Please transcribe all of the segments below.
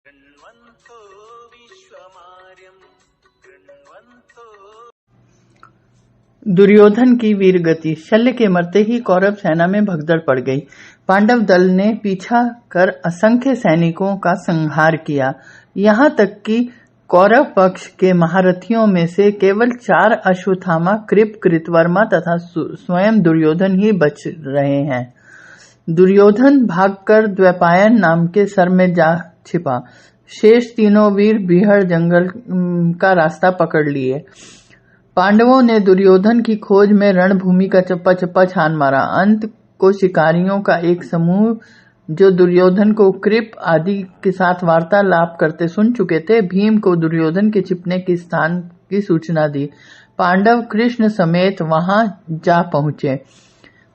कृण्वन्तो विश्वमार्यं कृण्वन्तो। दुर्योधन की वीर गति। शल्य के मरते ही कौरव सेना में भगदड़ पड़ गई। पांडव दल ने पीछा कर असंख्य सैनिकों का संहार किया। यहाँ तक कि कौरव पक्ष के महारथियों में से केवल 4 अश्वत्थामा, कृप, कृतवर्मा तथा स्वयं दुर्योधन ही बच रहे हैं। दुर्योधन भागकर द्वैपायन नाम के सर में जा छिपा। शेष तीनों वीर बीहड़ जंगल का रास्ता पकड़ लिए। पांडवों ने दुर्योधन की खोज में रणभूमि का चप्पा चप्पा छान मारा। अंत को शिकारियों का एक समूह जो दुर्योधन को कृप आदि के साथ वार्तालाप करते सुन चुके थे, भीम को दुर्योधन के छिपने के स्थान की सूचना दी। पांडव कृष्ण समेत वहां जा पहुंचे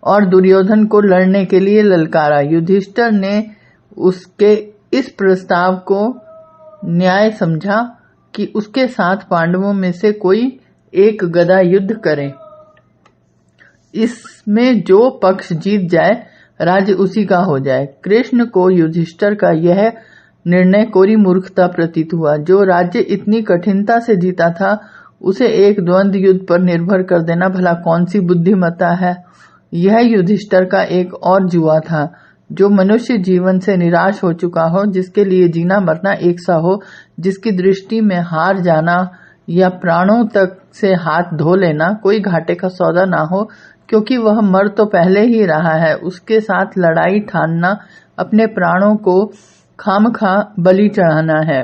और दुर्योधन को लड़ने के लिए ललकारा। युधिष्ठिर ने उसके इस प्रस्ताव को न्याय समझा कि उसके साथ पांडवों में से कोई एक गदा युद्ध करे। इसमें जो पक्ष जीत जाए राज्य उसी का हो जाए। कृष्ण को युधिष्ठिर का यह निर्णय कोरी मूर्खता प्रतीत हुआ। जो राज्य इतनी कठिनता से जीता था उसे एक द्वंद्व युद्ध पर निर्भर कर देना भला कौन सी बुद्धिमत्ता है। यह युधिष्ठिर का एक और जुआ था। जो मनुष्य जीवन से निराश हो चुका हो, जिसके लिए जीना मरना एक सा हो, जिसकी दृष्टि में हार जाना या प्राणों तक से हाथ धो लेना कोई घाटे का सौदा ना हो, क्योंकि वह मर तो पहले ही रहा है, उसके साथ लड़ाई ठानना अपने प्राणों को खामखा बलि चढ़ाना है।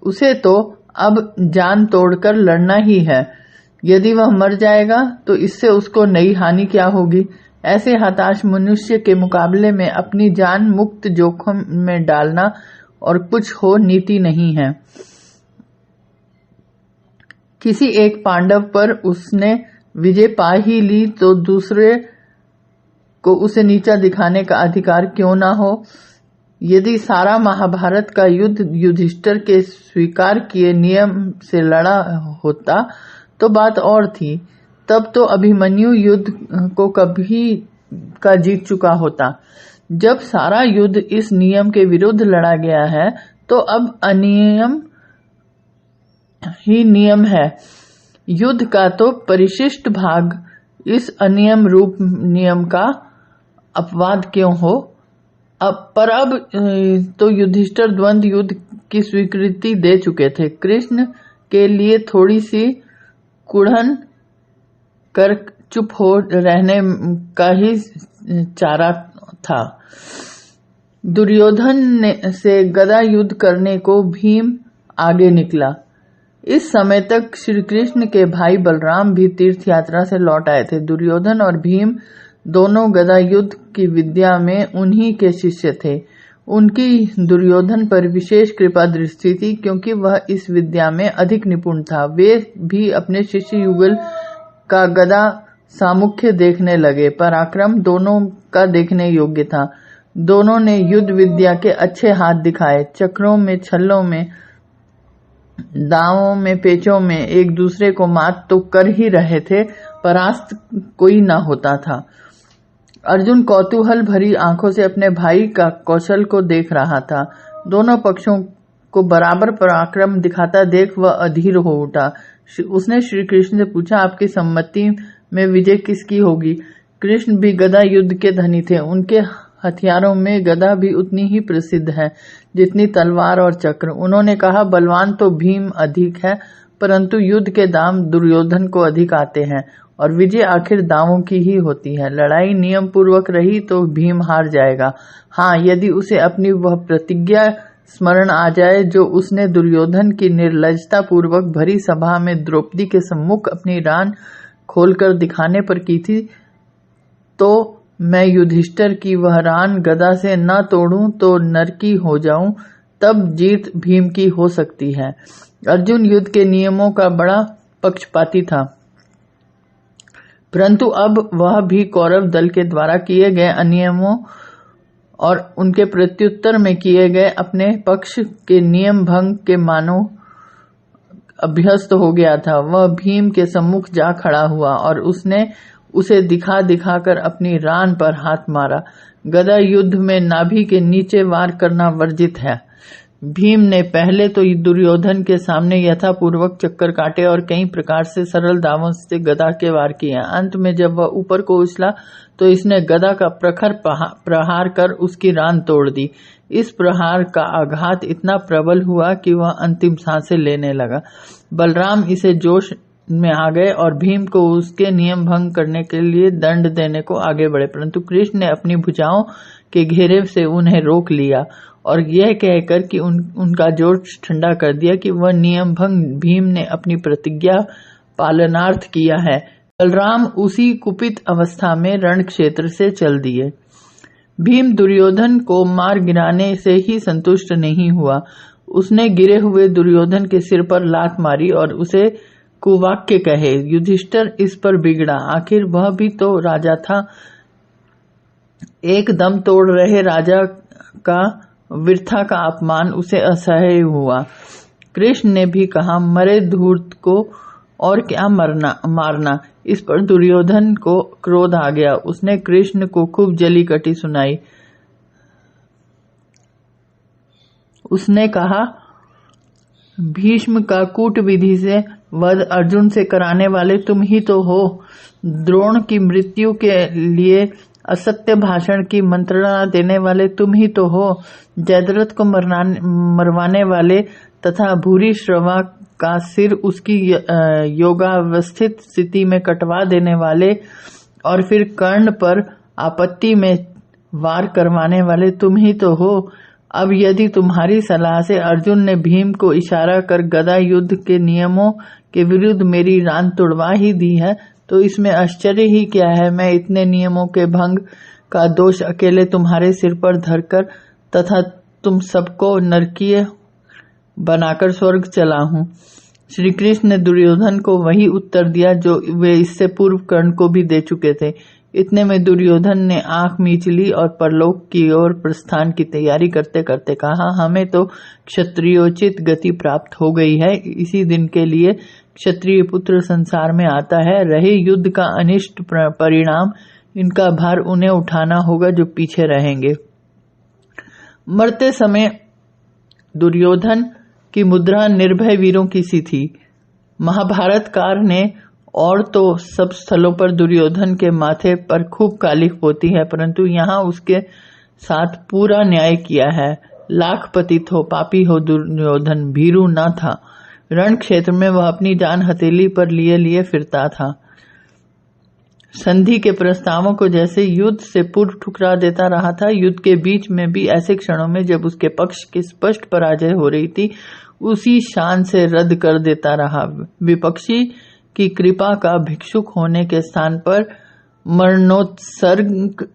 उसे तो अब जान तोड़कर लड़ना ही है। यदि वह मर जाएगा तो इससे उसको नई हानि क्या होगी। ऐसे हताश मनुष्य के मुकाबले में अपनी जान मुक्त जोखिम में डालना और कुछ हो नीति नहीं है। किसी एक पांडव पर उसने विजय पा ही ली तो दूसरे को उसे नीचा दिखाने का अधिकार क्यों ना हो। यदि सारा महाभारत का युद्ध युधिष्ठिर के स्वीकार किए नियम से लड़ा होता तो बात और थी। तब तो अभिमन्यु युद्ध को कभी का जीत चुका होता। जब सारा युद्ध इस नियम के विरुद्ध लड़ा गया है तो अब अनियम ही नियम है। युद्ध का तो परिशिष्ट भाग इस अनियम रूप नियम का अपवाद क्यों हो। अब तो युधिष्ठिर द्वंद्व युद्ध की स्वीकृति दे चुके थे। कृष्ण के लिए थोड़ी सी कुढ़न कर चुप हो रहने का ही चारा था। दुर्योधन से गदा युद्ध करने को भीम आगे निकला। इस समय तक श्री कृष्ण के भाई बलराम भी तीर्थ यात्रा से लौट आए थे। दुर्योधन और भीम दोनों गदा युद्ध की विद्या में उन्हीं के शिष्य थे। उनकी दुर्योधन पर विशेष कृपा दृष्टि थी, क्योंकि वह इस विद्या में अधिक निपुण था। वे भी अपने शिष्य युगल का गदा सामुख्य देखने लगे। पराक्रम दोनों का देखने योग्य था। दोनों ने युद्ध विद्या के अच्छे हाथ दिखाए। चक्रों में, छल्लों में, दावों में, पेचों में एक दूसरे को मात तो कर ही रहे थे, परास्त कोई ना होता था। अर्जुन कौतूहल भरी आंखों से अपने भाई का कौशल को देख रहा था। दोनों पक्षों को बराबर पराक्रम दिखाता देख वह अधीर हो उठा। उसने श्री कृष्ण से पूछा, आपकी सम्मति में विजय किसकी होगी। कृष्ण भी गदा युद्ध के धनी थे। उनके हथियारों में गदा भी उतनी ही प्रसिद्ध है जितनी तलवार और चक्र। उन्होंने कहा, बलवान तो भीम अधिक है, परंतु युद्ध के दाम दुर्योधन को अधिक आते हैं और विजय आखिर दावों की ही होती है। लड़ाई नियम पूर्वक रही तो भीम हार जाएगा। हाँ, यदि उसे अपनी वह प्रतिज्ञा स्मरण आ जाए जो उसने दुर्योधन की निर्लजता पूर्वक भरी सभा में द्रौपदी के सम्मुख अपनी रान खोलकर दिखाने पर की थी, तो मैं युधिष्ठिर की वह रान गदा से न तोड़ूं तो नरकी हो जाऊं, तब जीत भीम की हो सकती है। अर्जुन युद्ध के नियमों का बड़ा पक्षपाती था, परंतु अब वह भी कौरव दल के द्वारा किए गए अनियमों और उनके प्रत्युत्तर में किए गए अपने पक्ष के नियम भंग के मानो अभ्यस्त हो गया था। वह भीम के सम्मुख जा खड़ा हुआ और उसने उसे दिखा दिखाकर अपनी रान पर हाथ मारा। गदा युद्ध में नाभि के नीचे वार करना वर्जित है। भीम ने पहले तो दुर्योधन के सामने यथापूर्वक चक्कर काटे और कई प्रकार से सरल दावों से गदा के वार किए। अंत में जब वह ऊपर को उछला तो इसने गदा का प्रखर प्रहार कर उसकी रान तोड़ दी। इस प्रहार का आघात इतना प्रबल हुआ कि वह अंतिम सांसें लेने लगा। बलराम इसे जोश में आ गए और भीम को उसके नियम भंग करने के लिए दंड देने को आगे बढ़े, परंतु कृष्ण ने अपनी भुजाओं के घेरे से उन्हें रोक लिया और यह कहकर कि उनका जोश ठंडा कर दिया कि वह नियम भंग भीम ने अपनी प्रतिज्ञा पालनार्थ किया है। बलराम उसी कुपित अवस्था में रण क्षेत्र से चल दिए। भीम दुर्योधन को मार गिराने से ही संतुष्ट नहीं हुआ। उसने गिरे हुए दुर्योधन के सिर पर लात मारी और उसे कुवाक्य कहे। युधिष्ठिर इस पर बिगड़ा, आखिर वह भी तो राजा था। एक दम तोड़ रहे राजा का वृथा का अपमान उसे असह्य हुआ। कृष्ण ने भी कहा, मरे धूर्त को और क्या मारना। इस पर दुर्योधन को क्रोध आ गया। उसने कृष्ण को खूब जली कटी सुनाई। उसने कहा, भीष्म का कूट विधि से वध अर्जुन से कराने वाले तुम ही तो हो। द्रोण की मृत्यु के लिए असत्य भाषण की मंत्रणा देने वाले तुम ही तो हो। जयद्रथ को मरवाने वाले तथा भूरी श्रवा का सिर उसकी योगावस्थित स्थिति में कटवा देने वाले और फिर कर्ण पर आपत्ति में वार करवाने वाले तुम ही तो हो। अब यदि तुम्हारी सलाह से अर्जुन ने भीम को इशारा कर गदा युद्ध के नियमों के विरुद्ध मेरी रान तुड़वा ही दी है तो इसमें आश्चर्य ही क्या है। मैं इतने नियमों के भंग का दोष अकेले तुम्हारे सिर पर धरकर तथा तुम सबको नरकीय बनाकर स्वर्ग चला हूँ। श्री कृष्ण ने दुर्योधन को वही उत्तर दिया जो वे इससे पूर्व कर्ण को भी दे चुके थे। इतने में दुर्योधन ने आंख मीच ली और परलोक की ओर प्रस्थान की तैयारी करते करते कहा, हमें तो क्षत्रियोचित गति प्राप्त हो गई है। इसी दिन के लिए क्षत्रिय पुत्र संसार में आता है। रहे युद्ध का अनिष्ट परिणाम, इनका भार उन्हें उठाना होगा जो पीछे रहेंगे। मरते समय दुर्योधन की मुद्रा निर्भय वीरों की सी थी। महाभारतकार ने और तो सब स्थलों पर दुर्योधन के माथे पर खूब कालिख पोती है, परंतु यहाँ उसके साथ पूरा न्याय किया है। लाख पतित हो, पापी हो दुर्योधन, भीरू न था। रण क्षेत्र में वह अपनी जान हथेली पर लिए लिए फिरता था। संधि के प्रस्तावों को जैसे युद्ध से पूर्व ठुकरा देता रहा था, युद्ध के बीच में भी ऐसे क्षणों में जब उसके पक्ष की स्पष्ट पराजय हो रही थी, उसी शान से रद्द कर देता रहा। विपक्षी की कृपा का भिक्षुक होने के स्थान पर मरणोत्सर्ग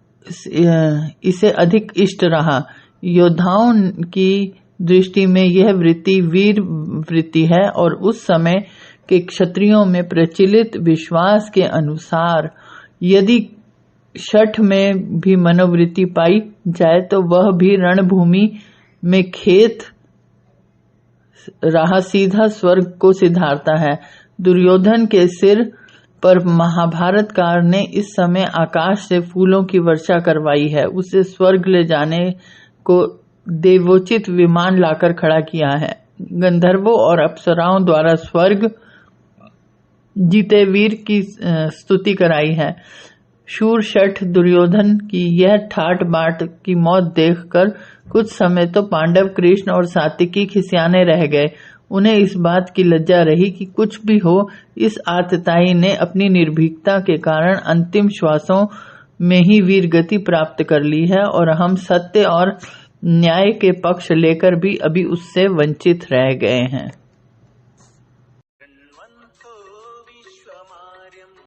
इसे अधिक इष्ट रहा। योद्धाओं की दृष्टि में यह वृत्ति वीर वृत्ति है और उस समय के क्षत्रियों में प्रचलित विश्वास के अनुसार यदि शठ में भी मनोवृत्ति पाई जाए तो वह भी रणभूमि में खेत राह सीधा स्वर्ग को सिधारता है। दुर्योधन के सिर पर महाभारतकार ने इस समय आकाश से फूलों की वर्षा करवाई है। उसे स्वर्ग ले जाने को देवोचित विमान लाकर खड़ा किया है। गंधर्वों और अप्सराओं द्वारा स्वर्ग जीते वीर की स्तुति कराई है। शूर शठ दुर्योधन की यह ठाट बाट की मौत देखकर कुछ समय तो पांडव कृष्ण और सात्विकी खिसियाने रह गए। उन्हें इस बात की लज्जा रही कि कुछ भी हो, इस आतताई ने अपनी निर्भीकता के कारण अंतिम श्वासों में ही वीर गति प्राप्त कर ली है और हम सत्य और न्याय के पक्ष लेकर भी अभी उससे वंचित रह गए हैं।